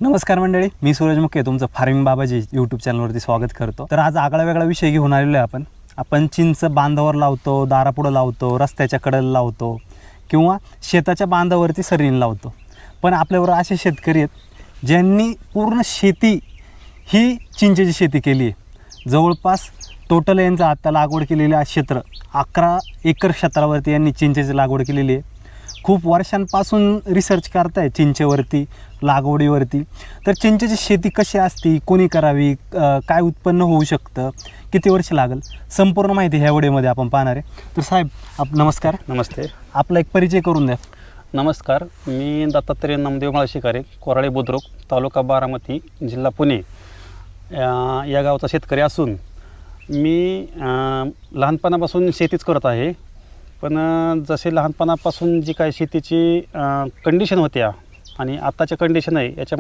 नमस्कार मंडळी, मी सूरज मुके तुमचं फार्मिंग बाबाजी यूट्यूब चॅनलवरती स्वागत करतो. तर आज आगळा वेगळा विषय घेऊन आलेलो आहे. आपण चिंच बांधावर लावतो, दारापुढं लावतो, रस्त्याच्या कडेला लावतो किंवा शेताच्या बांधावरती सरीन लावतो. पण आपल्याबरोबर असे शेतकरी आहेत ज्यांनी पूर्ण शेती ही चिंचेची शेती केली आहे. जवळपास टोटल यांचं आत्ता लागवड केलेली क्षेत्र 11 एकर क्षेत्रावरती यांनी चिंचेची लागवड केलेली आहे. खूप वर्षांपासून रिसर्च करताय चिंचेवरती, लागवडीवरती. तर चिंचेची शेती कशी असती, कोणी करावी, काय उत्पन्न होऊ शकतं, किती वर्ष लागेल, संपूर्ण माहिती ह्या व्हिडिओमध्ये आपण पाहणार आहे. तर साहेब नमस्कार. नमस्ते. आपला एक परिचय करून द्या. नमस्कार, मी दत्तात्रय नामदेव माळशिकारे, कोराळे बुद्रुक, तालुका बारामती, जिल्हा पुणे या गावचा शेतकरी असून मी लहानपणापासून शेतीच करत आहे. पण जसे लहानपणापासून जी काय शेतीची कंडिशन होत्या आणि आत्ताच्या कंडिशन आहे याच्या